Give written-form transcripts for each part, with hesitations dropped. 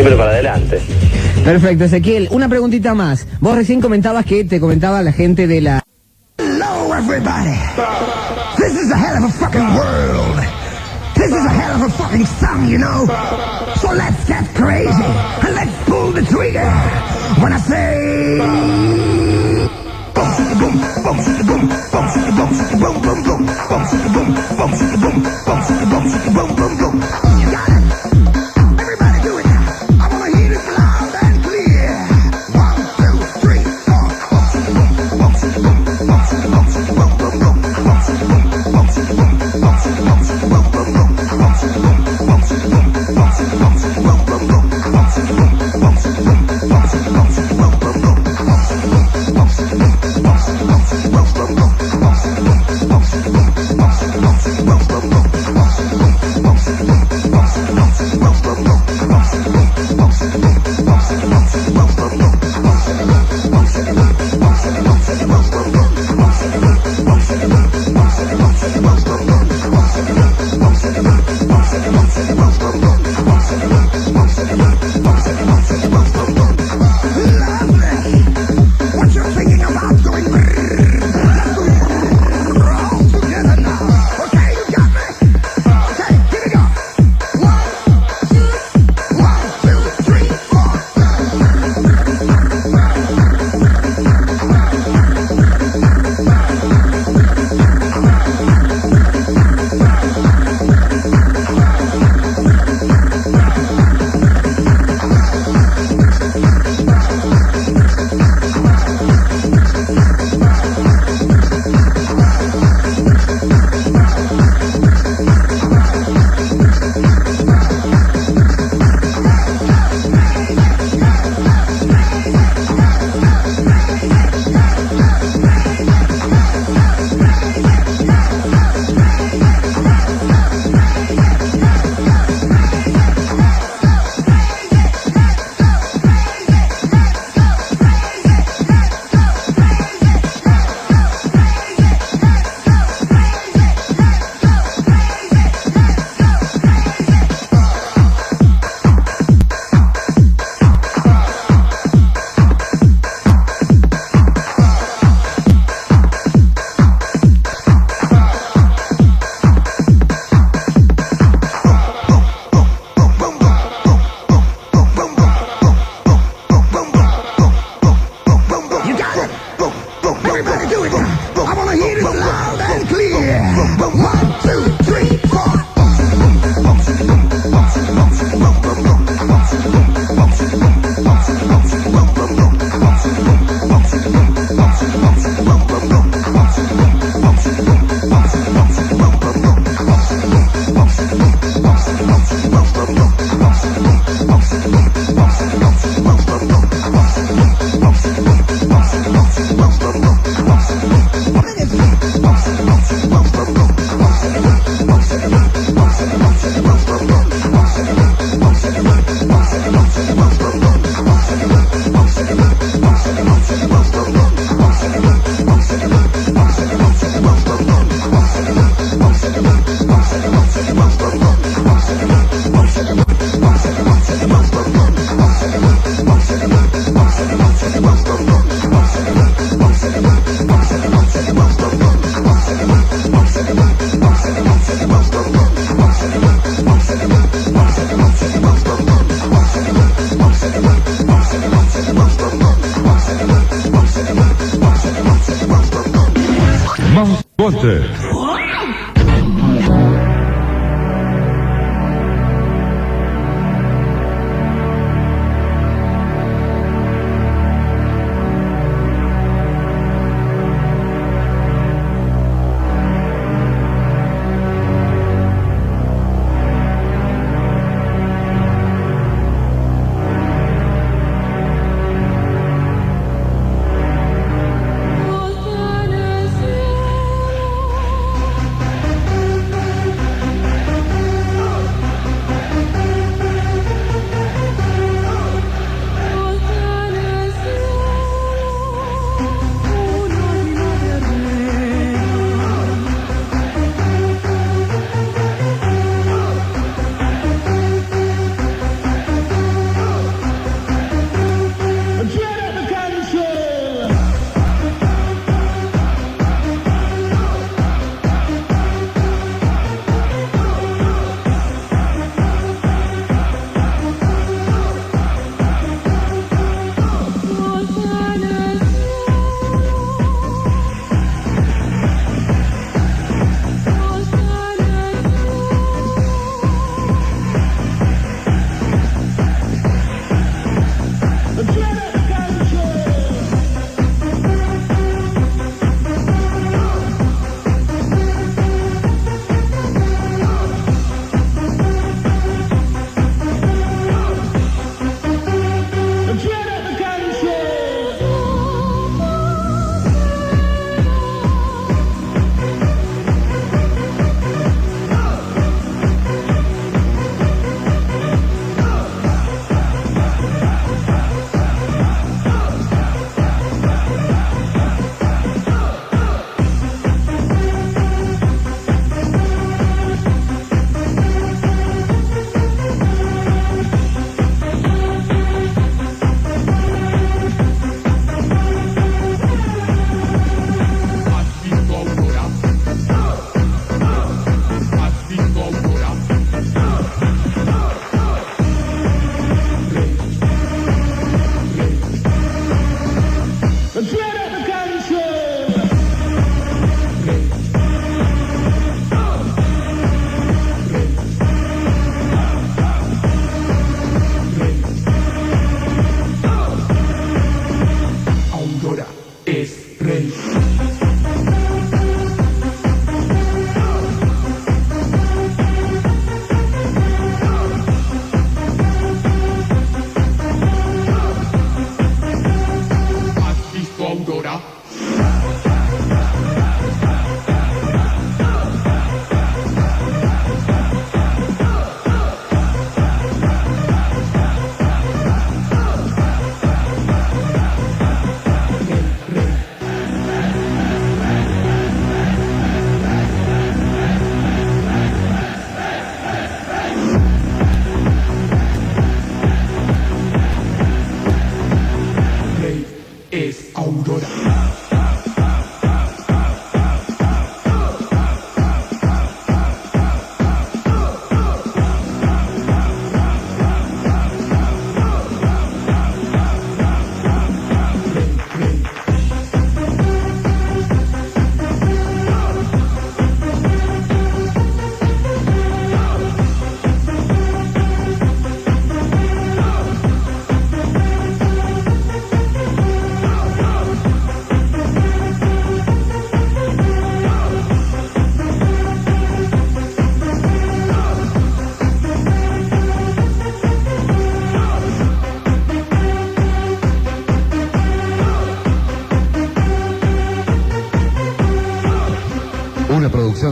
siempre para adelante. Perfecto, Ezequiel. Una preguntita más. Vos recién comentabas que te comentaba la gente de la... Hello, everybody. This is a hell of a fucking world. This is a hell of a fucking song, you know. So let's get crazy and let's pull the trigger when I say... Boom, boom, boom, boom, boom, boom, boom, boom, boom, boom, boom, boom, boom, boom, boom, boom. You got it. Everybody do it now. I wanna hear it loud and clear. 1, 2, 3, 4. Boom, boom, boom, boom, boom, boom, boom, boom, boom. Ponte.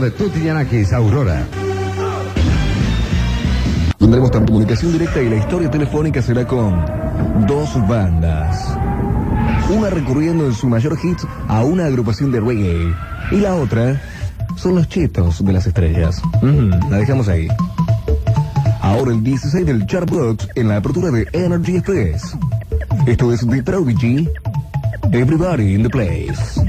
de Tutti Yanakis, Aurora. Tendremos tanto comunicación directa y la historia telefónica será con dos bandas. Una recurriendo en su mayor hit a una agrupación de reggae y la otra son los chetos de las estrellas. La dejamos ahí. Ahora el 16 del Chartbox en la apertura de Energy Express. Esto es The Prodigy, Everybody in the Place.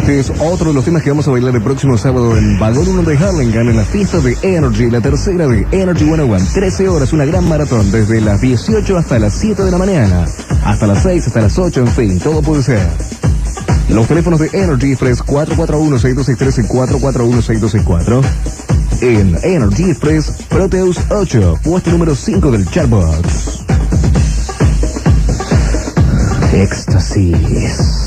Este es otro de los temas que vamos a bailar el próximo sábado en Vagón 1 de Harlingen, en la fiesta de Energy, la tercera de Energy 101. 13 horas, una gran maratón, desde las 18 hasta las 7 de la mañana, hasta las 6, hasta las 8, en fin, todo puede ser. Los teléfonos de Energy Express 441-6263 y 441-6264. En Energy Express, Proteus 8, puesto número 5 del Chartbox. Éxtasis.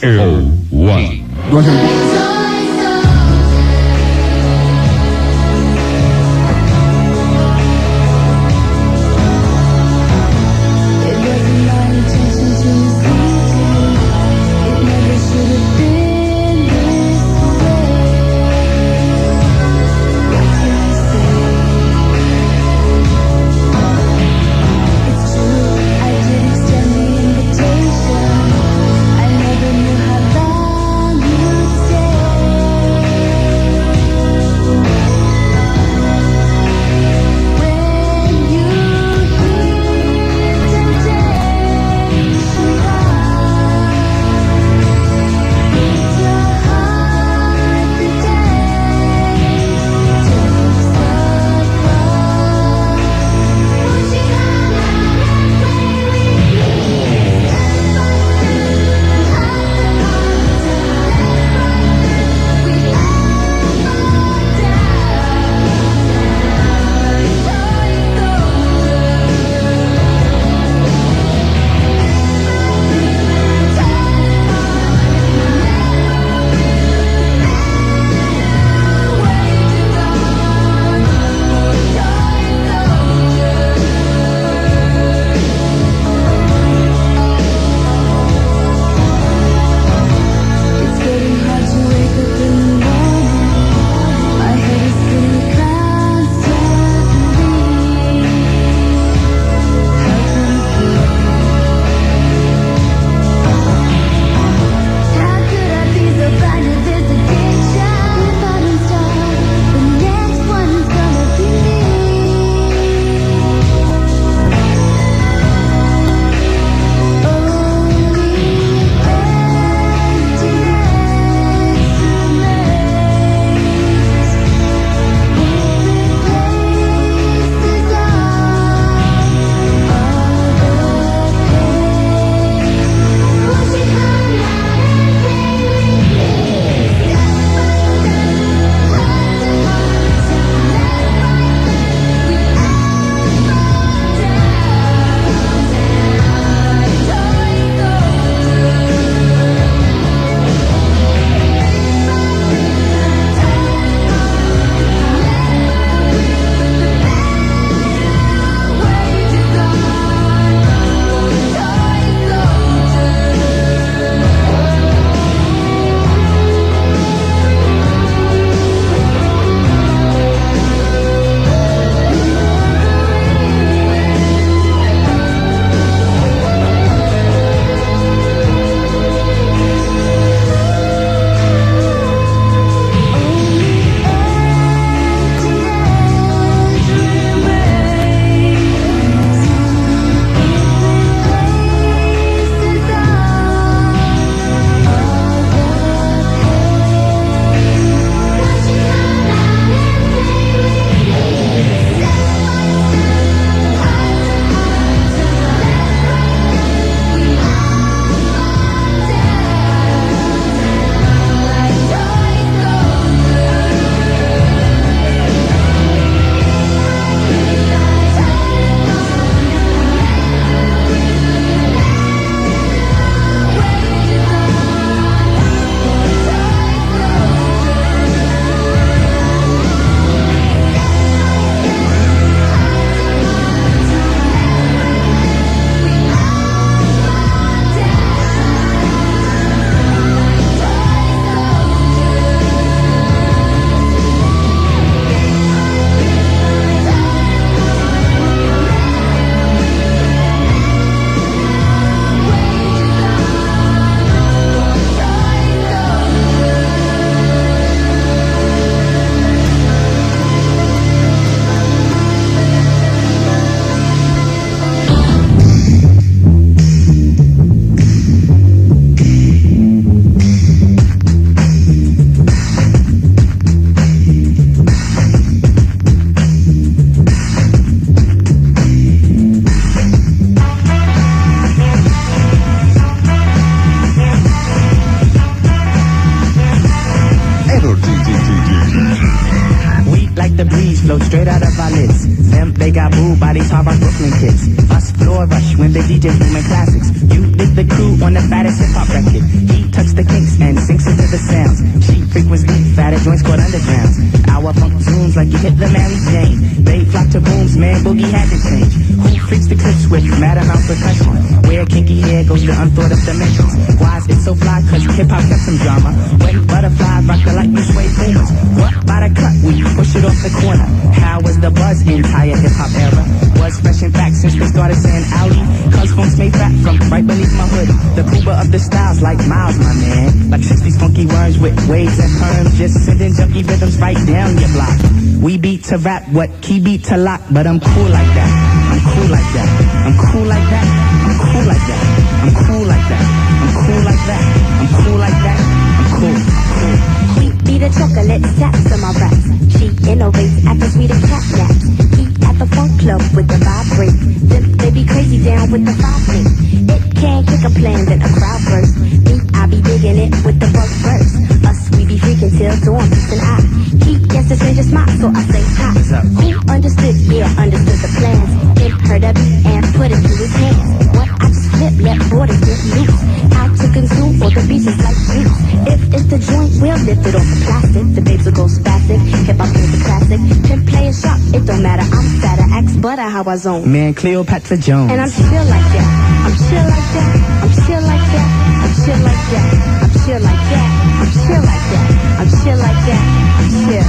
L1. I never knew how long you'd stay. the breeze, flow straight out of our lids. Them, they got booed by these hard rock Brooklyn kids. Us floor rush when the DJ booming classics. You dig the crew on the fattest hip hop record. He tucks the kinks and sinks into the sounds. She frequents deep, fatter joints called undergrounds. Our funk zooms like you hit the Mary Jane. They flock to booms, man, boogie had to change. Who freaks the clips with mad amount percussion? Where kinky hair goes to unthought of dimensions. Why is it so fly? Cause hip hop kept some drama. When butterflies rock the like we sway boomers. What by the cut? We push it off the corner. How was the buzz entire hip hop era? Was fresh in fact since they started saying Audi. Cause funks made fat from right beneath my hood. The Cuba of the styles like Miles, my man. Like 60s funky worms with waves and perms. Just sending junky rhythms right down your block. We beat to rap, what key beat to lock. But I'm cool like that. I'm cool like that. I'm cool like that. I'm cool like that. I'm cool like that. I'm cool like that. I'm cool like that. I'm cool. We be the chocolate taps on my raps. She innovates at the sweet and cat naps. He at the funk club with the vibrate. Then they be crazy down with the 5-link. It can't kick a plan, then a crowd burst. Me, I be digging it with the bug burst. Us, we be freaking till dawn, peace and I. He gets the strangest smile, so I say hi. Who understood? Yeah, understood the plans. Then heard a beat and put it through his hands. What I just flip, let borders get loose. How to consume all the beats is like juice. If it's the joint, we'll lift it off the plastic. The babes will go spastic. Hip hop is the classic. Can play a shot, it don't matter. I'm fatter, axe butter, how I zone. Man, Cleopatra Jones. And I'm chill like that. I'm chill like that. I'm chill like that. I'm chill like that. I'm chill like that. I'm chill like that. I'm chill like that. I'm chill.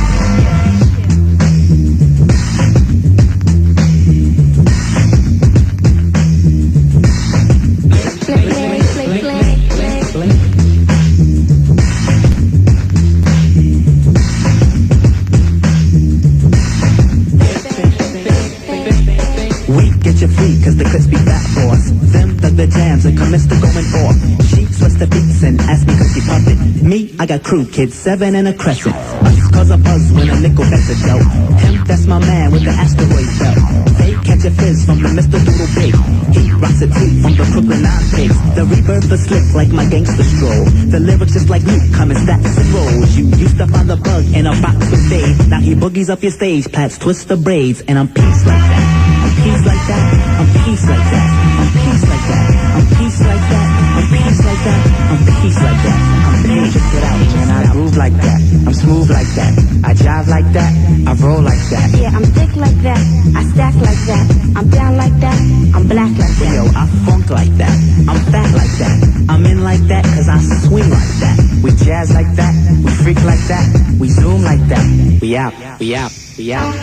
Get your free, cause the clips be fat for us. Them dug the jams and commenced to going off. She sweats the beats and asked me cause she pumped it. Me, I got crew kids, 7 and a crescent. Us cause a buzz when a nickel gets a dope. Him, that's my man with the asteroid belt. They catch a fizz from the Mr. Doodle Big. He rocks a tee from the Brooklyn 9 pigs. The rebirth the slick like my gangster stroll. The lyrics just like Luke, coming stacks and rolls. You used to find the bug in a box with Dave. Now he boogies up your stage, plats, twist the braids, and I'm peace like that. I'm peace like that. I'm peace like that. I'm peace like that. I'm peace like that. I'm peace like that. I'm peace like that. I'm paid. Check it out, man. I groove like that. I'm smooth like that. I jive like that. I roll like that. Yeah, I'm thick like that. I stack like that. I'm down like that. I'm black like that. Yo, I funk like that. I'm fat like that. I'm in like that cause I swing like that. We jazz like that. We freak like that. We zoom like that. We out. We out. We out.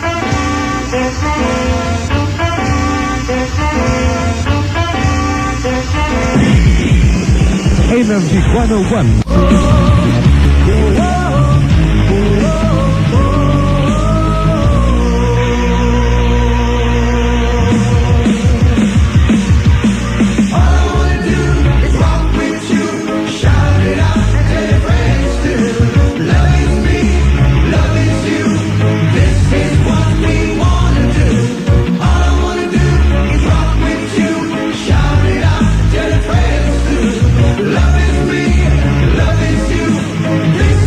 Energy 101. Love is me, love is you. This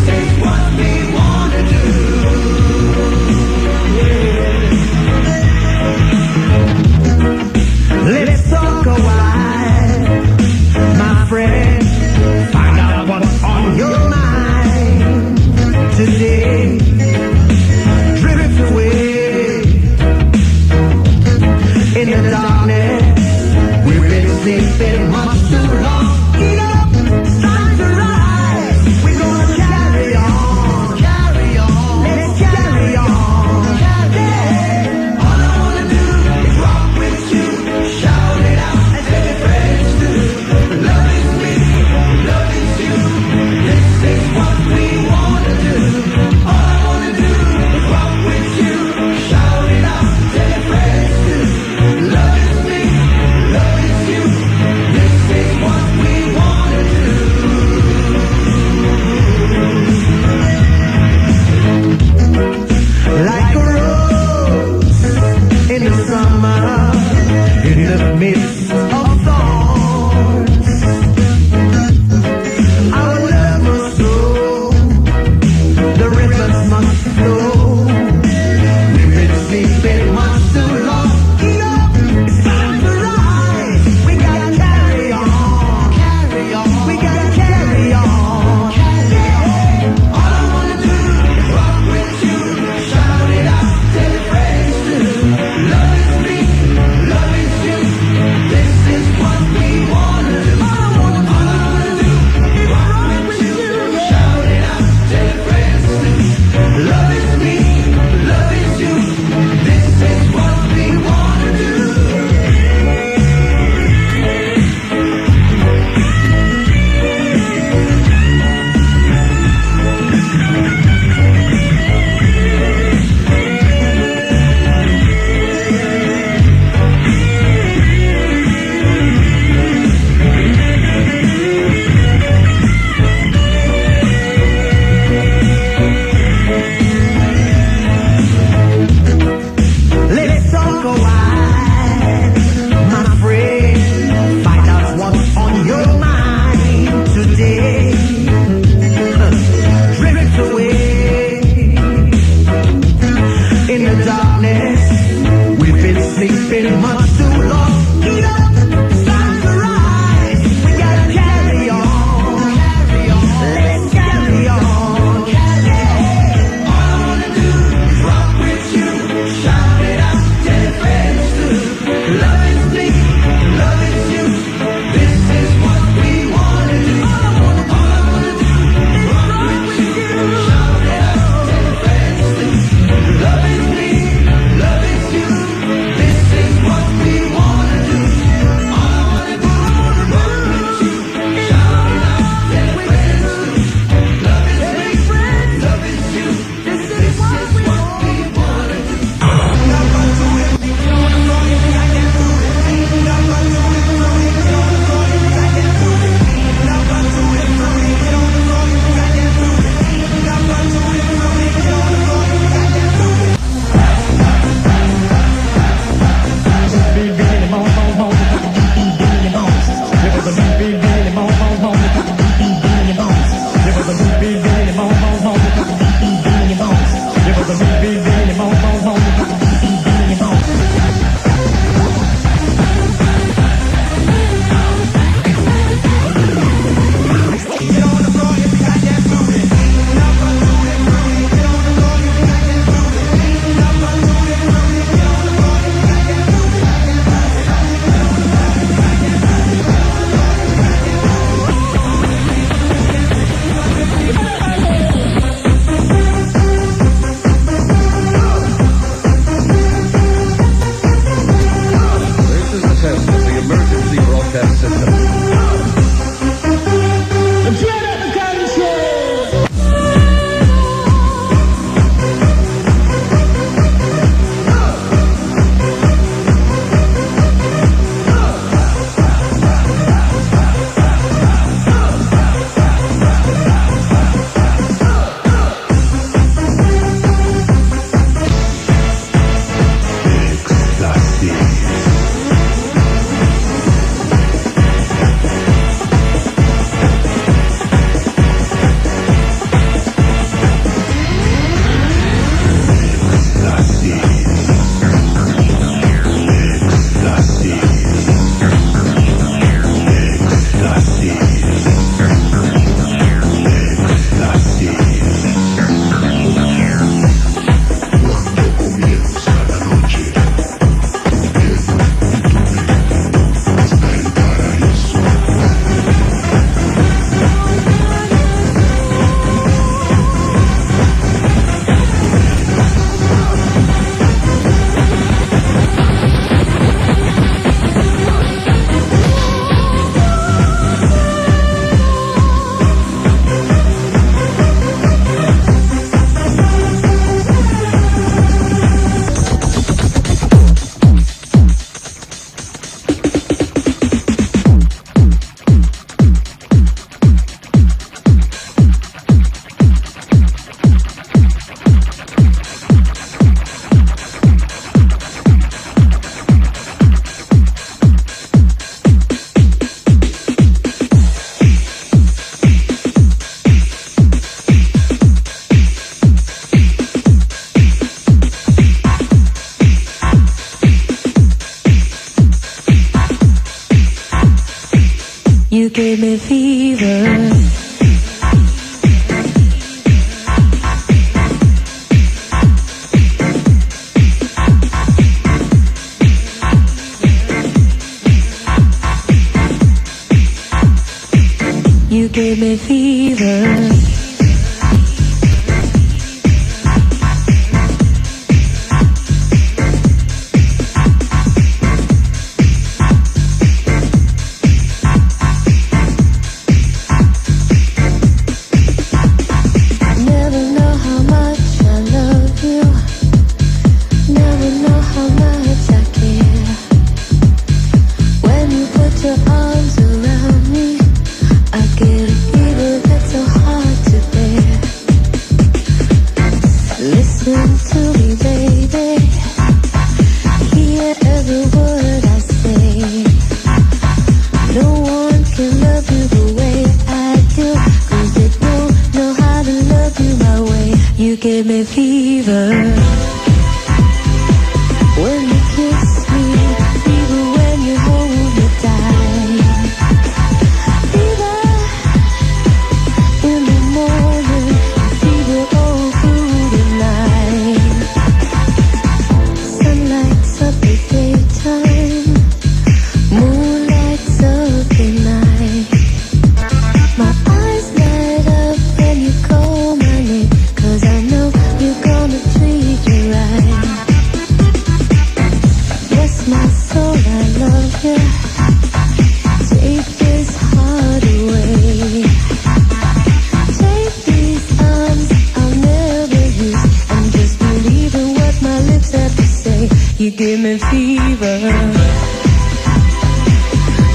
give me fever. You give me fever. You give me fever when you kiss me, fever when you hold me tight, fever in the morning, fever all through the night. Sun lights up the daytime, moon lights up the night. My eyes light up when you call my name, 'cause I know you're gonna treat you right. Bless my soul, I love you. Take this heart away. Take these arms I'll never use, and just believe in what my lips have to say. You give me fever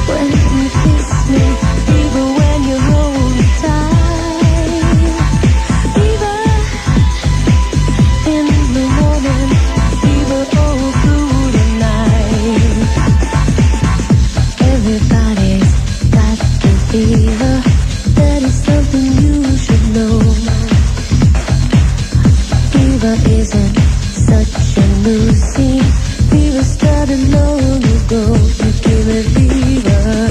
when you kiss me, fever when you hold me tight, fever in the morning, fever all through the night. Everybody's got the fever, that is something you should know. Fever isn't such a new scene, fever started long ago. You give me fever.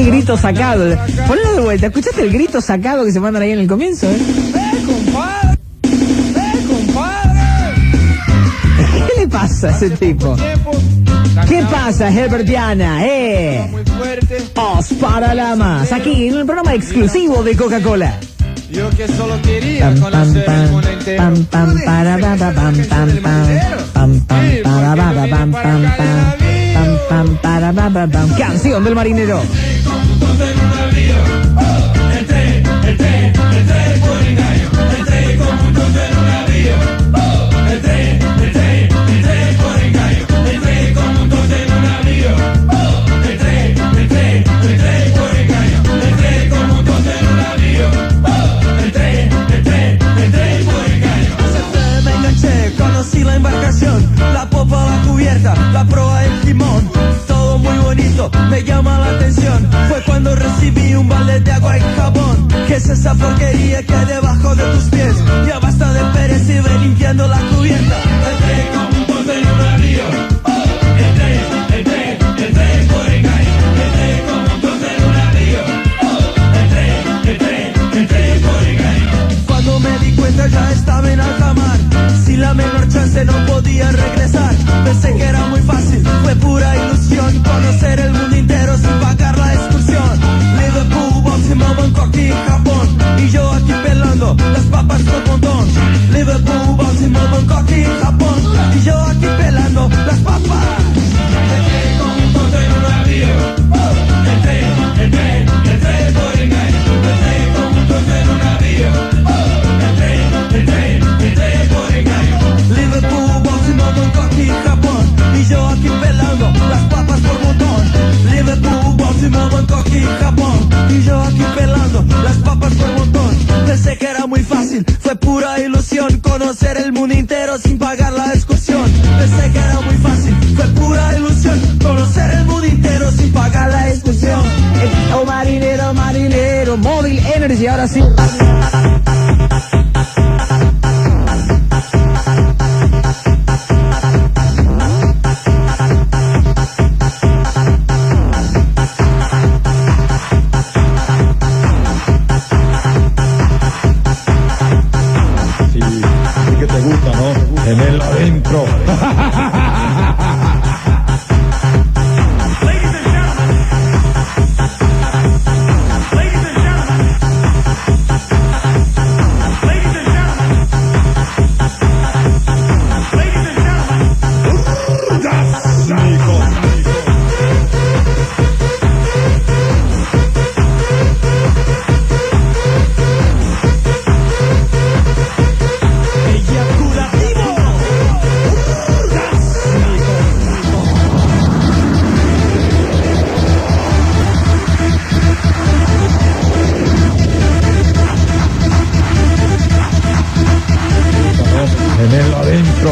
Grito sacado. Ponlo de vuelta. ¿Escuchaste el grito sacado que se mandan ahí en el comienzo? compadre! ¿Qué le pasa a ese tipo? ¿Qué pasa, Herbertiana? Muy fuerte. Os para la más. Aquí en el programa exclusivo de Coca-Cola. Yo que solo quería conocer el mundo entero. Pam pam para ba ba pam pam pam pam pam para ba ba pam pam pam pam pam para ba ba pam. Canción del marinero. Entré por engaño, entré me llama la atención fue cuando recibí un balde de agua y jabón. ¿Qué es esa porquería que hay debajo de tus pies? Ya basta de pereza y ve limpiando la cubierta. Entré como un tonto en un navío. Entré por engaño. Entré como un tonto en un navío. Entré por engaño. Cuando me di cuenta ya estaba en alta mar. Sin la menor chance no podía regresar. Pensé que era muy fácil, fue pura ilusión conocer el mundo entero sin pagar la excursión. Liverpool, Baltimore, Bangkok y Japón. Y yo aquí pelando las papas por montón. Liverpool, Baltimore, Bangkok y Japón. Y yo aquí pelando las papas. Entré como un tonto en un navío. Entré por engaño. Entré como un tonto en un navío. Entré por engaño. Liverpool, Baltimore, Bangkok y Japón. Y yo aquí pelando las papas por montón. Liverpool, Baltimore, Bangkok y Japón. Y yo aquí pelando las papas por montón. Pensé que era muy fácil, fue pura ilusión conocer el mundo entero sin pagar la excursión. Pensé que era muy fácil, fue pura ilusión conocer el mundo entero sin pagar la excursión. Oh, marinero, marinero, móvil energy, ahora sí. Sí que te gusta, ¿no? Tenerlo adentro. Tenerlo adentro.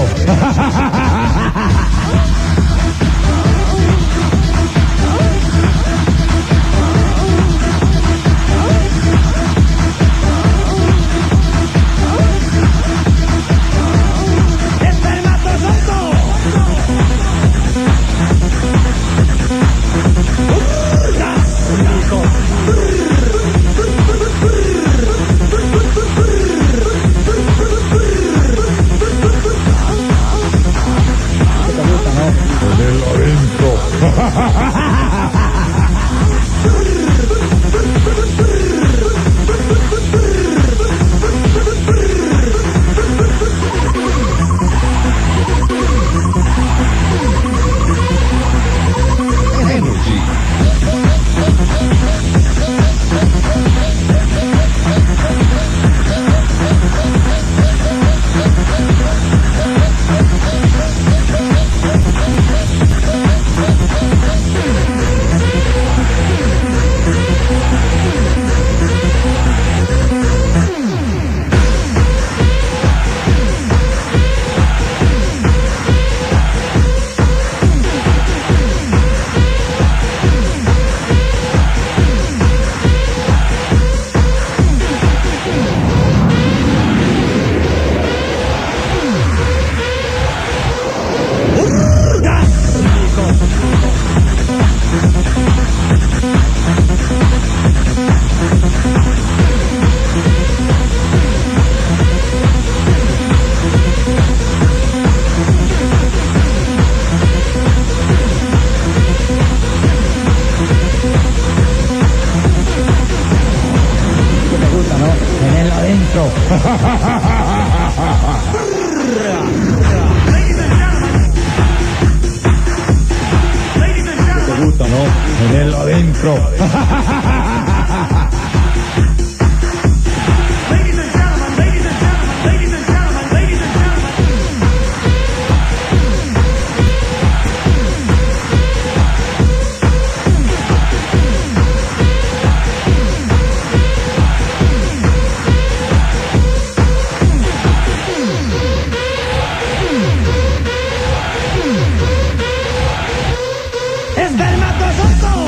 Tenerlo adentro. Te gusta, ¿no? Tenerlo adentro. ¡Espermatozoides!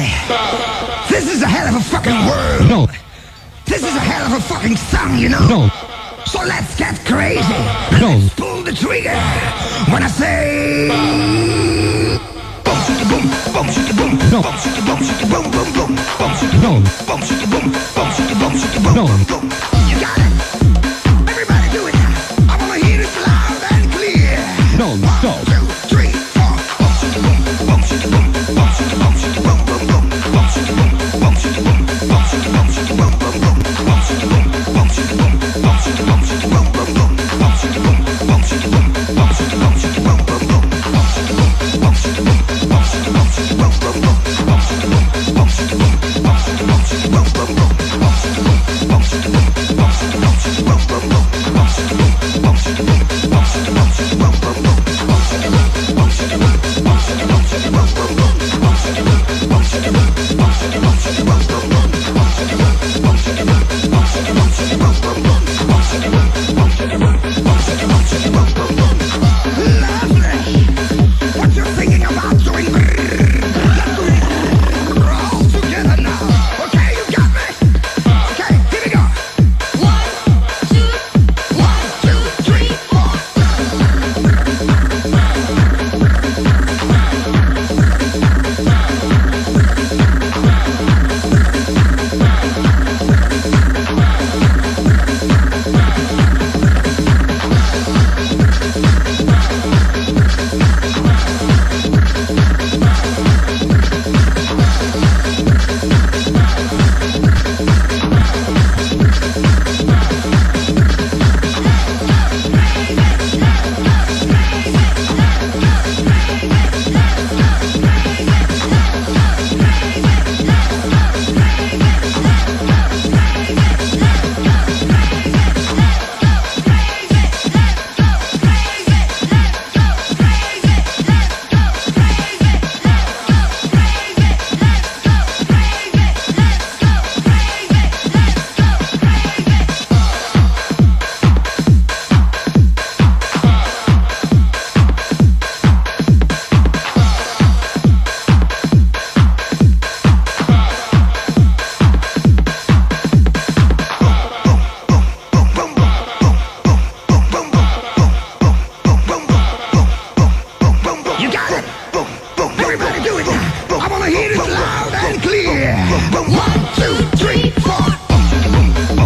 everybody. This is a hell of a fucking world. No, This is a hell of a fucking song, you know. no, So let's get crazy. no. Let's pull the trigger. When I say boom, shiki boom, boom, shiki boom, No. boom, shiki boom, shiki boom, boom, boom, boom, shiki No. boom, shiki boom, boom, shiki boom, shiki boom, No. boom, boom. You got it. Everybody do it now. I wanna hear it loud and clear. Non stop. 1, 2, 3, 4. Boom, shiki boom, boom, shiki boom, boom, shiki boom, shiki boom, boom, boom, boom, shiki boom, boom, shiki boom, boom, shiki boom, shiki boom, boom, boom, boom, shiki boom, boom, shiki boom, boom, shiki boom, shiki boom, boom, boom, boom, shiki boom, boom, shiki boom, boom, shiki boom, shiki boom, boom, boom, boom, shiki boom, boom, shiki boom, boom, shiki boom, shiki boom, boom, boom, boom, shiki boom, boom, shiki boom, boom, shiki boom, shiki boom, boom, boom, boom, shiki boom, boom, shiki boom, boom, shiki boom, shiki boom, boom, boom, boom, shiki boom, boom, shiki boom, boom, shiki boom, shiki boom, boom, boom, boom, shiki boom, boom, shiki boom, boom, shiki boom, shiki boom, boom, boom, boom, shiki boom, boom, shiki boom, boom, shiki boom, shiki boom, boom, boom, boom, shiki boom, boom, shiki boom, boom, shiki boom, shiki boom, boom, boom, boom, shiki boom, boom, shiki boom, boom, shiki boom, shiki boom, boom, boom. Lovely. What you thinking about doing? Let's do it all together now. Okay, you got me? Okay, here we go. 1, 2, 3, 4. You got it. Everybody do it now. I wanna hear it loud and clear. 1, 2, 3, 4.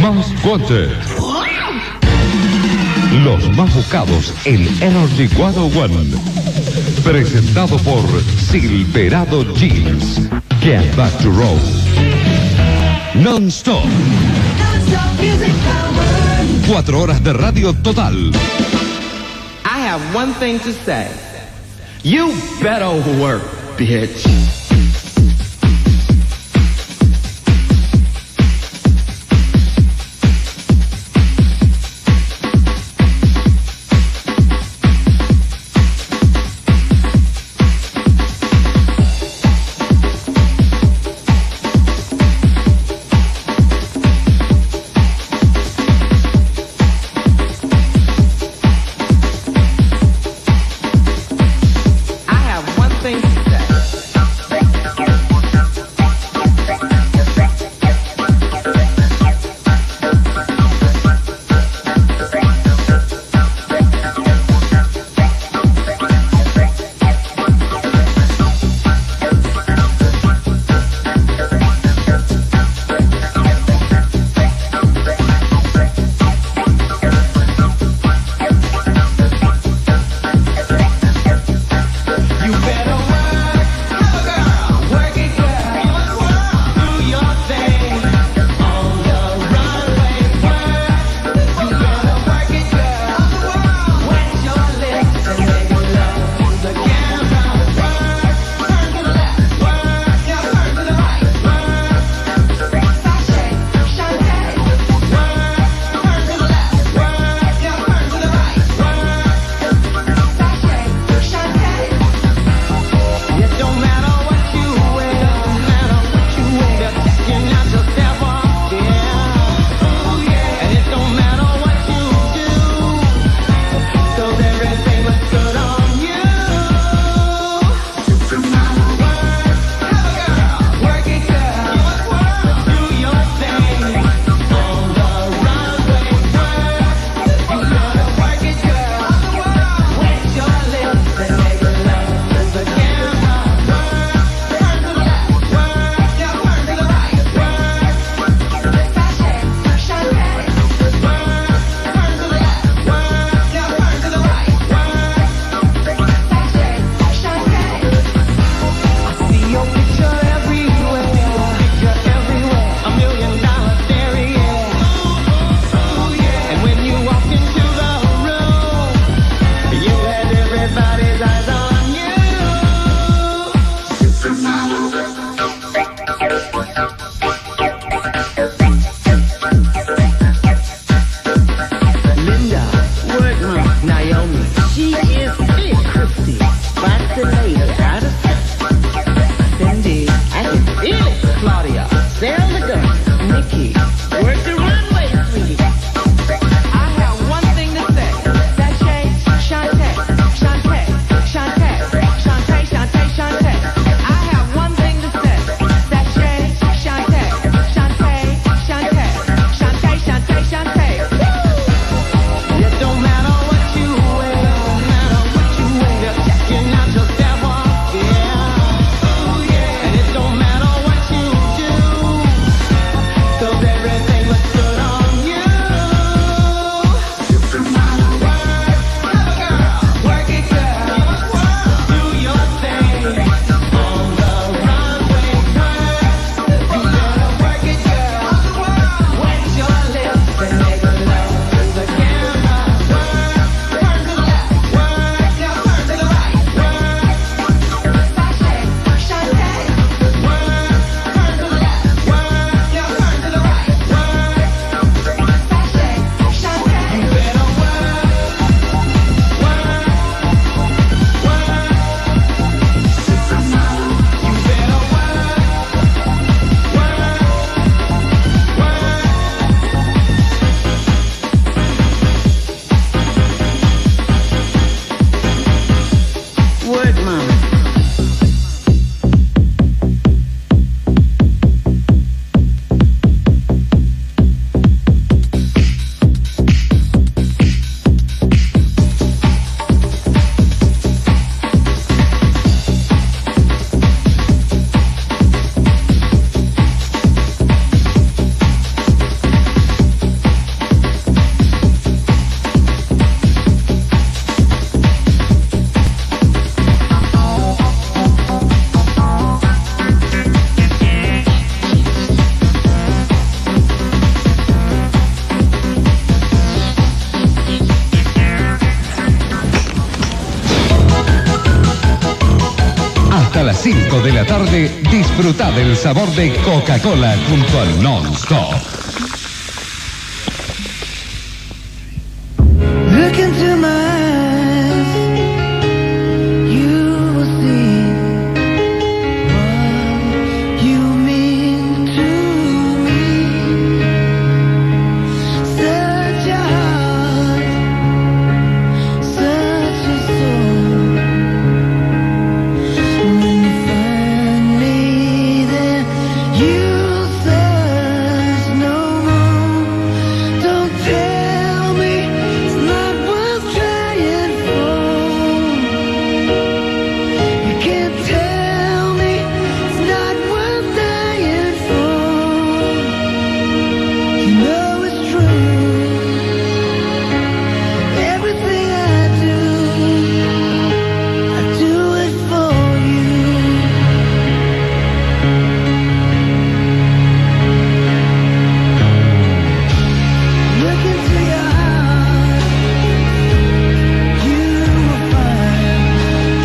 Most Wanted. Los más buscados en Energy 101. Presentado por Silverado Jeans. Get back to roll. Non-stop. 4 horas de radio total. I have one thing to say. You better work, bitch. I have one thing to say. 5 de la tarde, disfruta del sabor de Coca-Cola junto al Non-Stop. Look into my eyes, you will see what you mean to me. Such a heart, such a soul. When you find me there, you'll search no more. Don't tell me it's not worth trying for. You can't tell me it's not worth dying for. You know it's true. Everything I do it for you. Look into your heart, you will find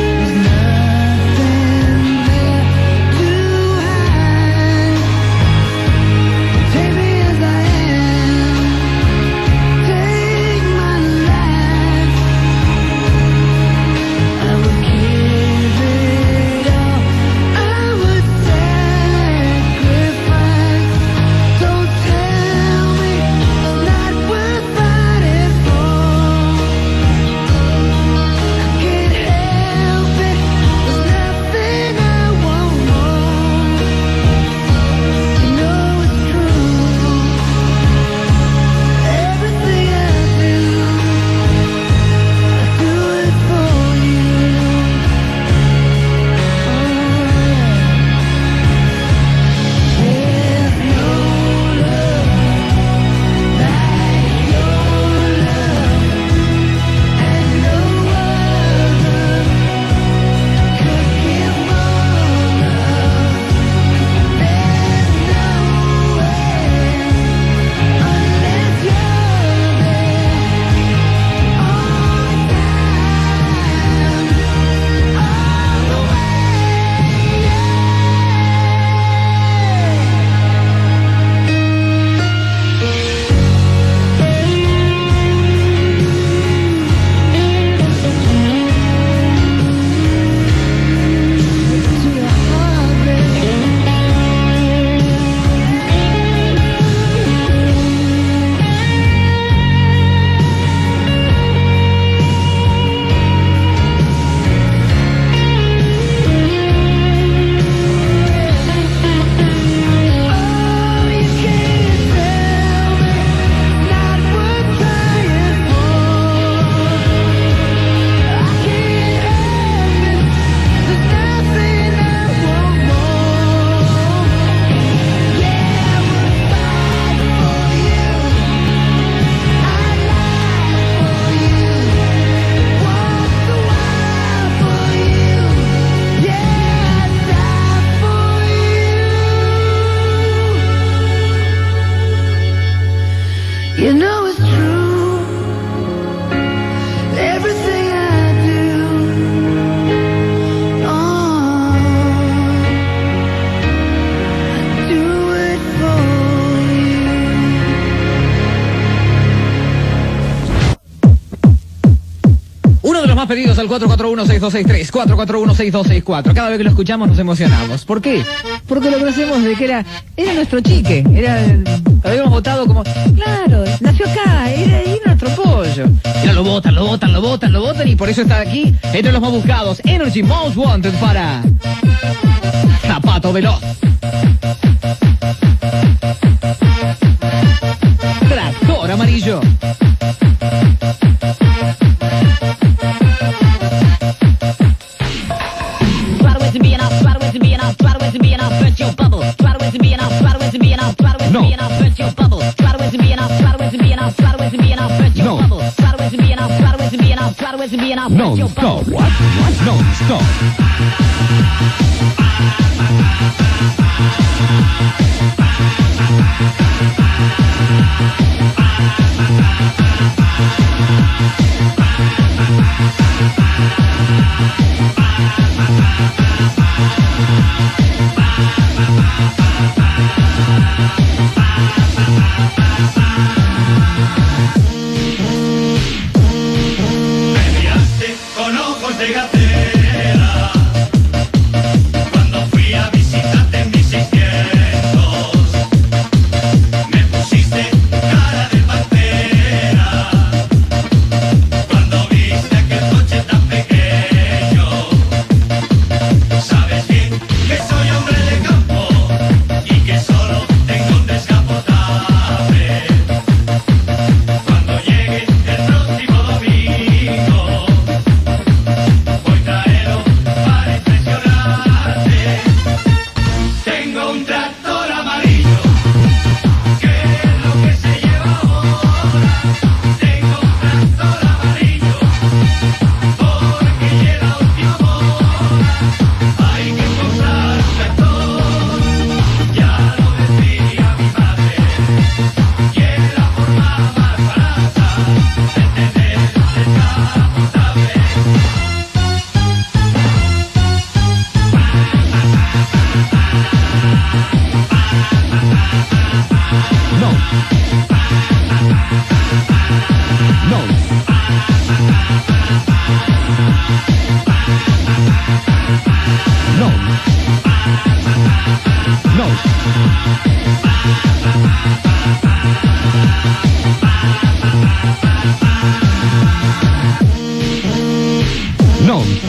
there's nothing there to hide. Take me as I am, take my life. I would give it all, I would sacrifice. Don't tell me it's not worth fighting for. I can't help it, there's nothing I want more. You know it's true. Everything I do it for you. There's no love like your love, and no other could give more love. There's nowhere unless you're there all the time, all the way. To your heart, baby. Oh, you can't tell me it's not worth trying for. I can't help it, there's nothing I want more. Yeah, I would fight for you, I'd lie for you, walk the wire for you. Yeah, I'd die for you. You know it's true. Everything I do, I do it for you. Uno de los más pedidos al 441-6263, 441-6264. Cada vez que lo escuchamos nos emocionamos. ¿Por qué? Porque lo conocemos desde que era nuestro chique. Lo habíamos votado como, claro, nació acá, era nuestro pollo. Y ahora lo votan y por eso está aquí entre los más buscados. Energy Most Wanted para Zapato Veloz. Tractor Amarillo. Non-Stop. Non-Stop.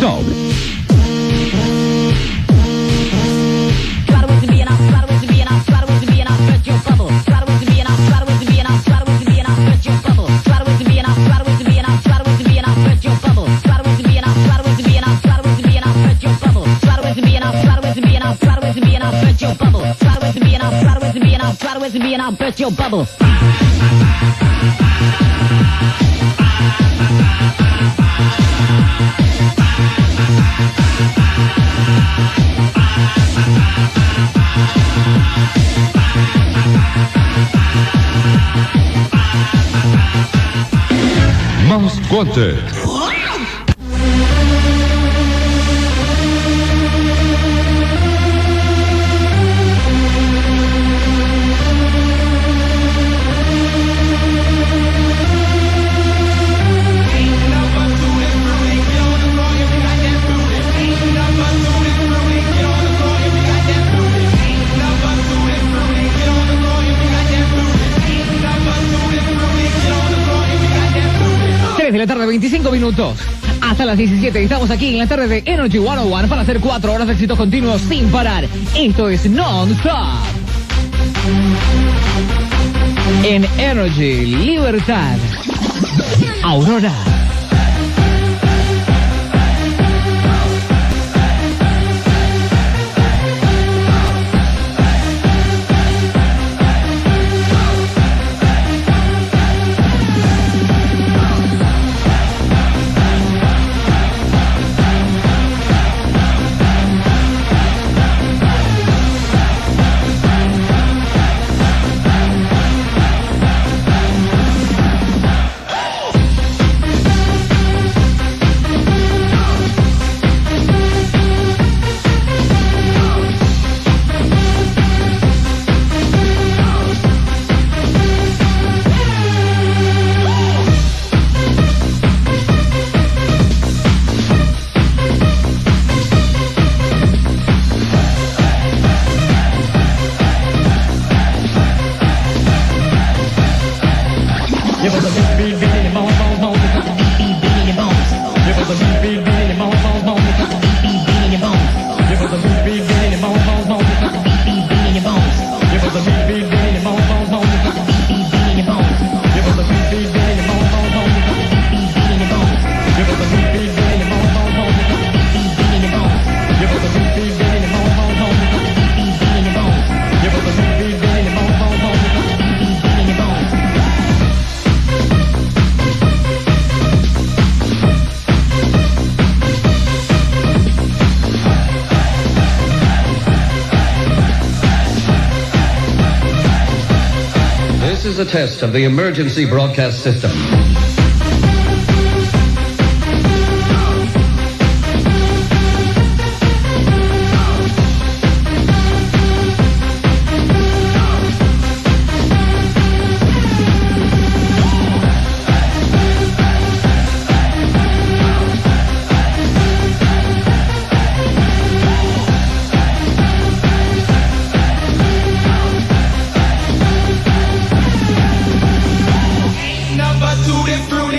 Non-Stop. I'll burst your bubble. Most Wanted. De la tarde, 25 minutos. Hasta las 17. Estamos aquí en la tarde de Energy 101 para hacer 4 horas de éxitos continuos sin parar. Esto es Non-Stop. En Energy, Libertad. Aurora. is a test of the emergency broadcast system. Fruity.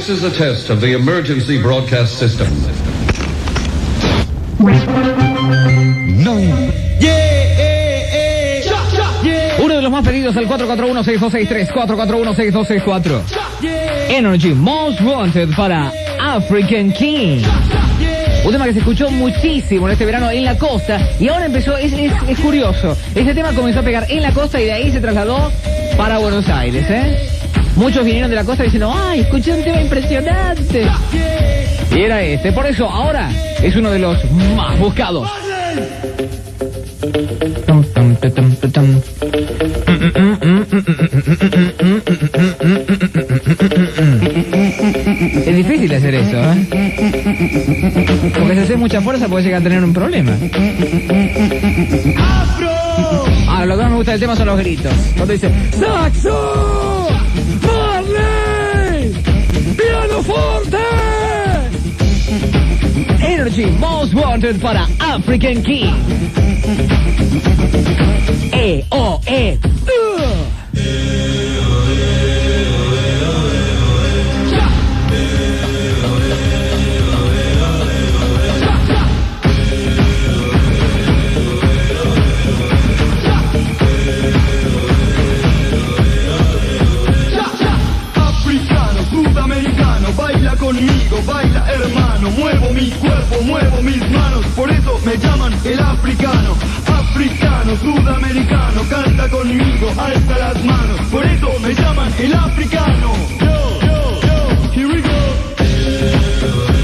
This is a test of the emergency broadcast system. Uno de los más pedidos al 441-6263, 441-6264. Energy Most Wanted para African King. Un tema que se escuchó muchísimo en este verano en la costa y ahora empezó, es curioso. Este tema comenzó a pegar en la costa y de ahí se trasladó para Buenos Aires, ¿eh? Muchos vinieron de la costa diciendo, ¡ay, escuché un tema impresionante! Y era este, por eso ahora es uno de los más buscados. Es difícil hacer eso, ¿eh? Porque si haces mucha fuerza puedes llegar a tener un problema. Ahora, lo que más me gusta del tema son los gritos. Cuando dice, ¡Saxo! ¡Marley! ¡Piano forte! Energy Most Wanted para African King. E-O-E. Baila conmigo, baila hermano, muevo mi cuerpo, muevo mis manos, por eso me llaman el africano. Africano, sudamericano, canta conmigo, alza las manos, por eso me llaman el africano. Yo, here we go. Here we go.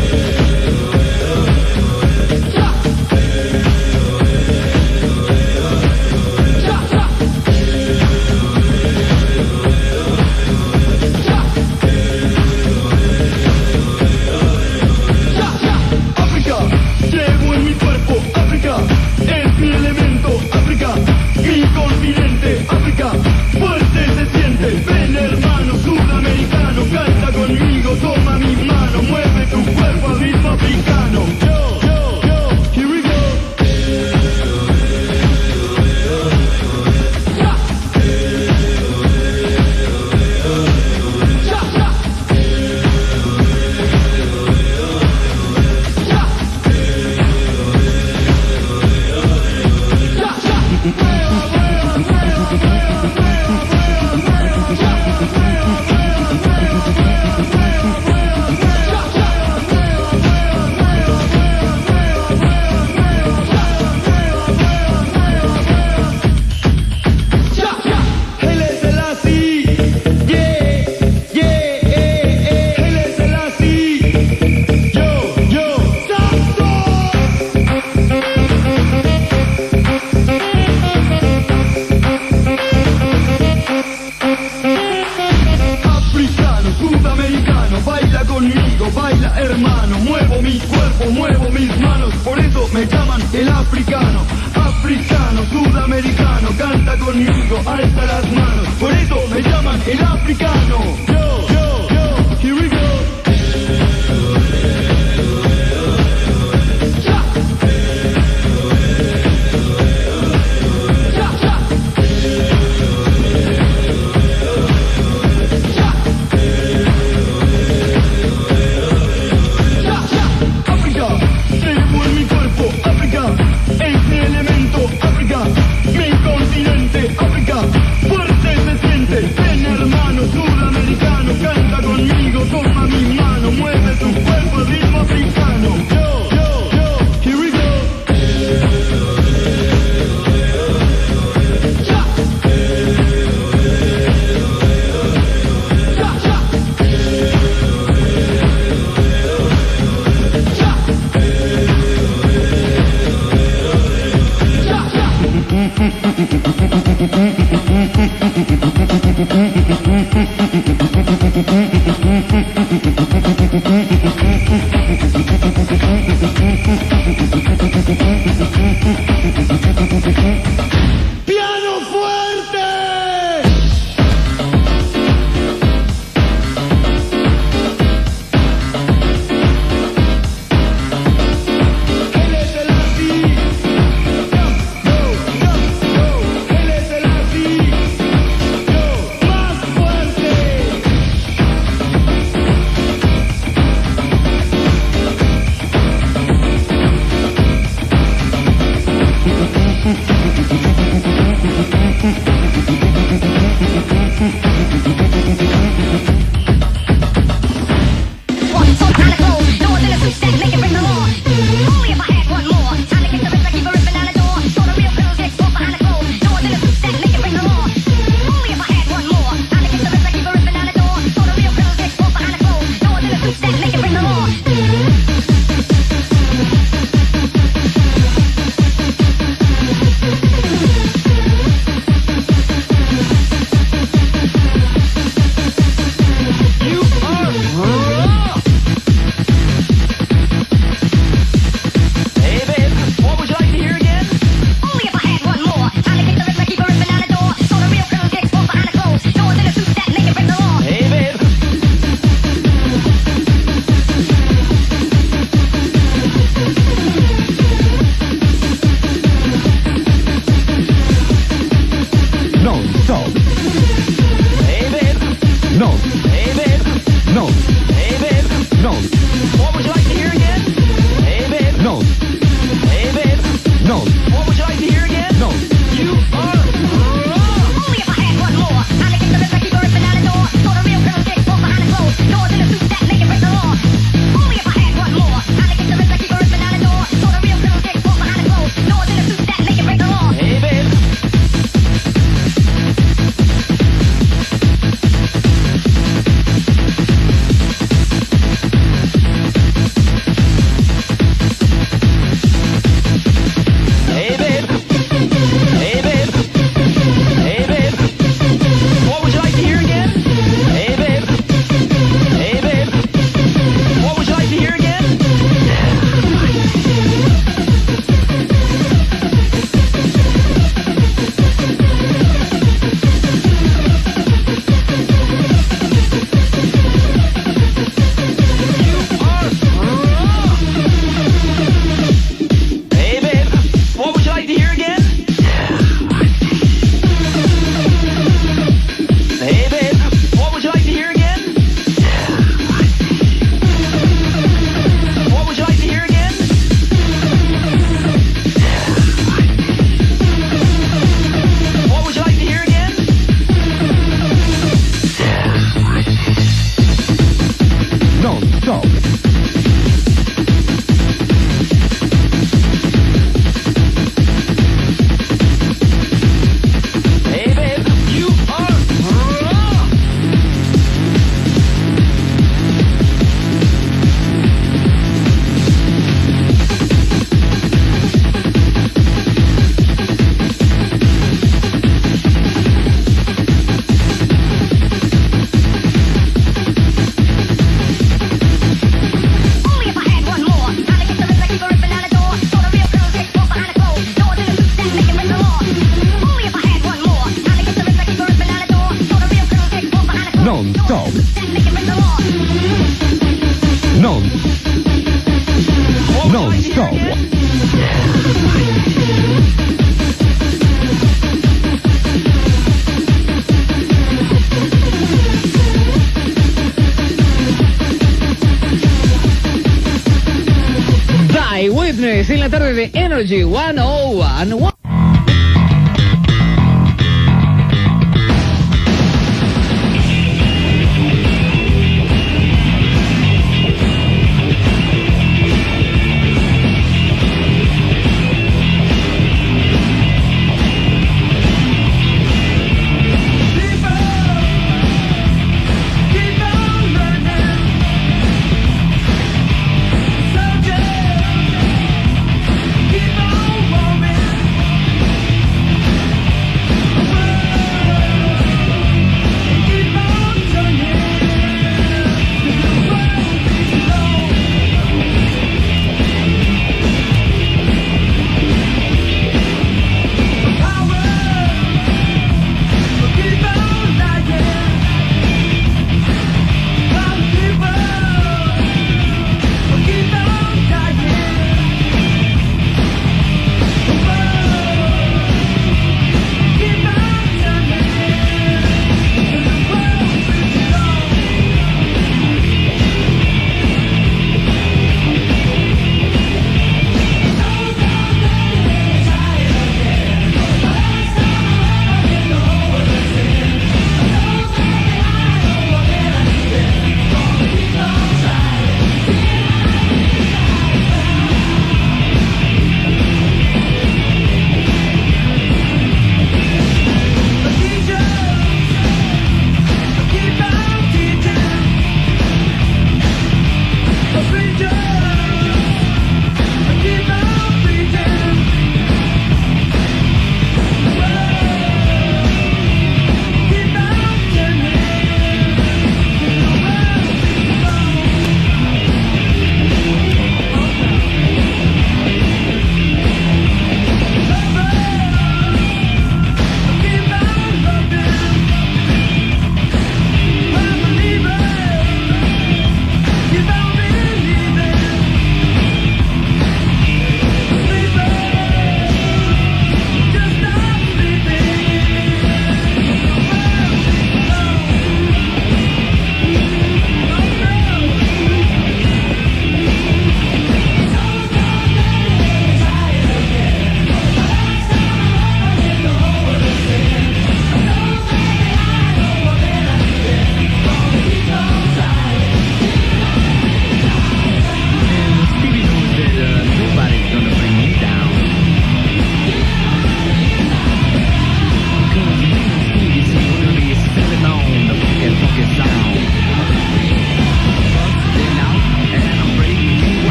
¡Piano fuerte! Él es el así. Él es el así. Más fuerte. Witness en la tarde de Energy 101.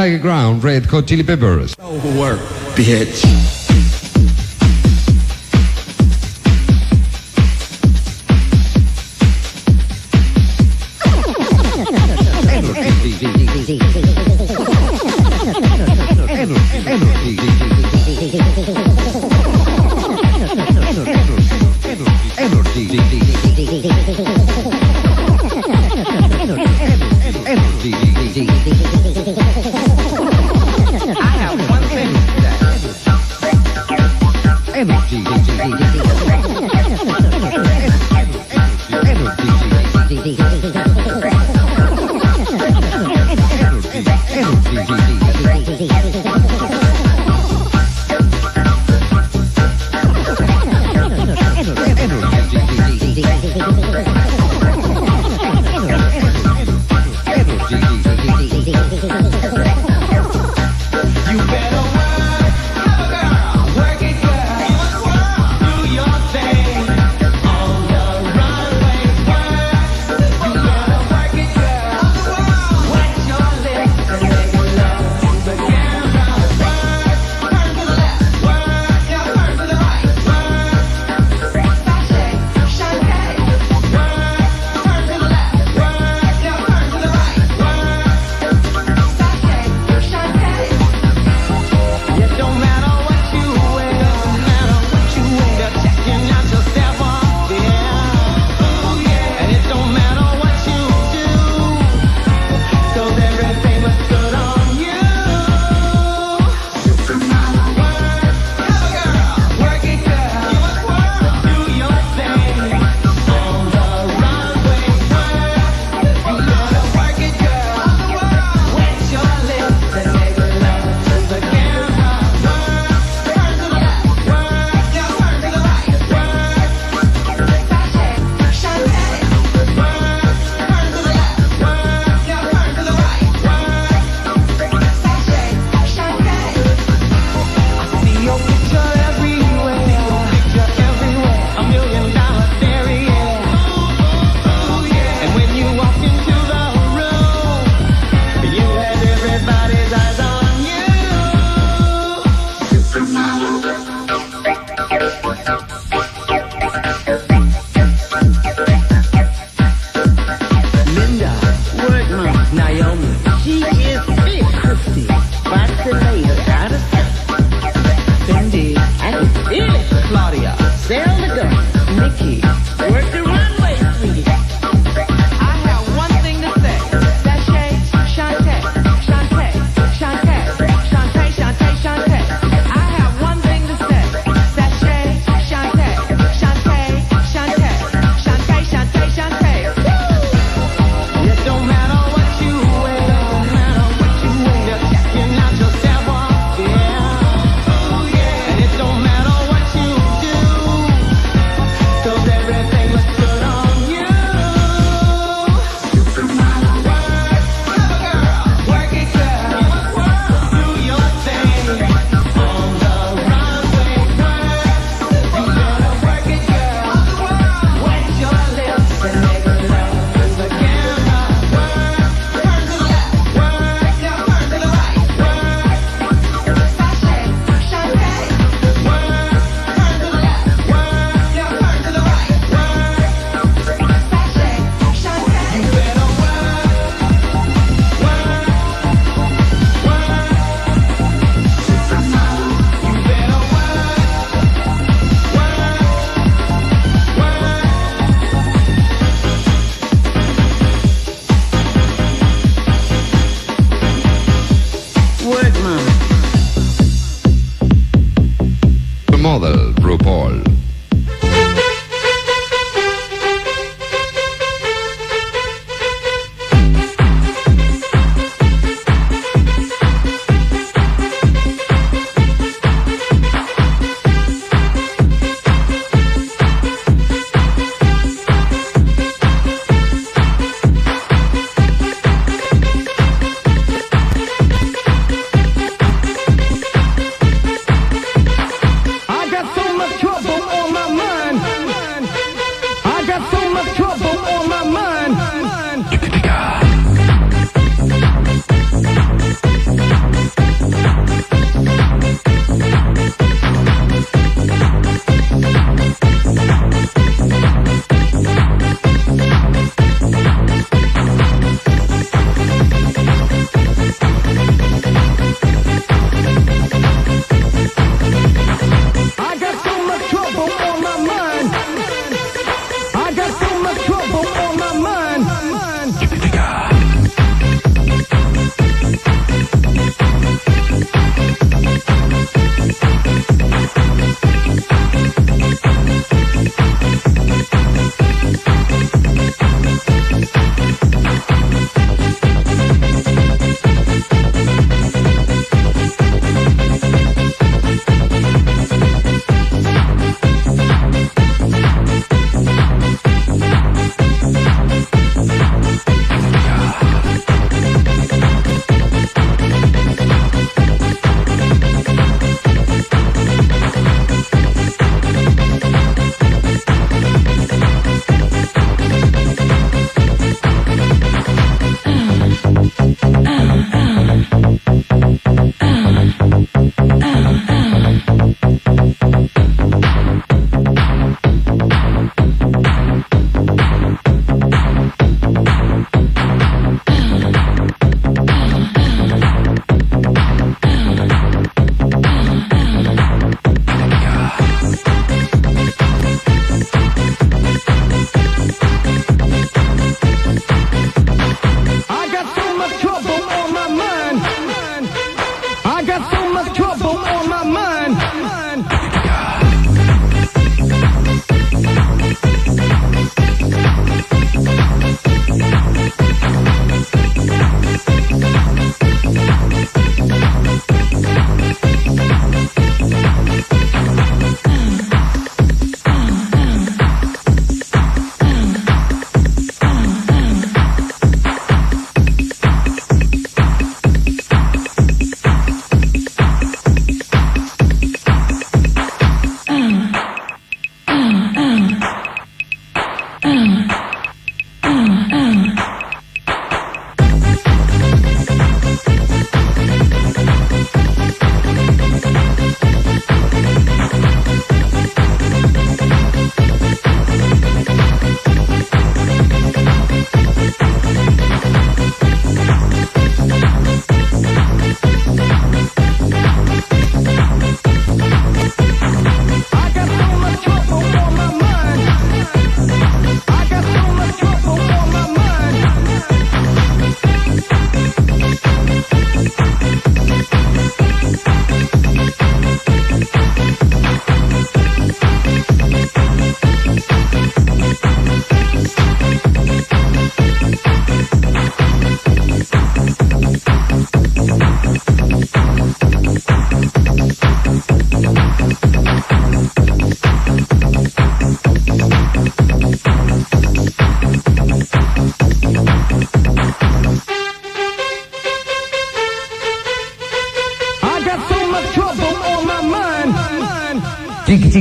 High Ground, Red Hot Chili Peppers. Overwork, bitch.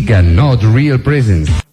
música, not real presence.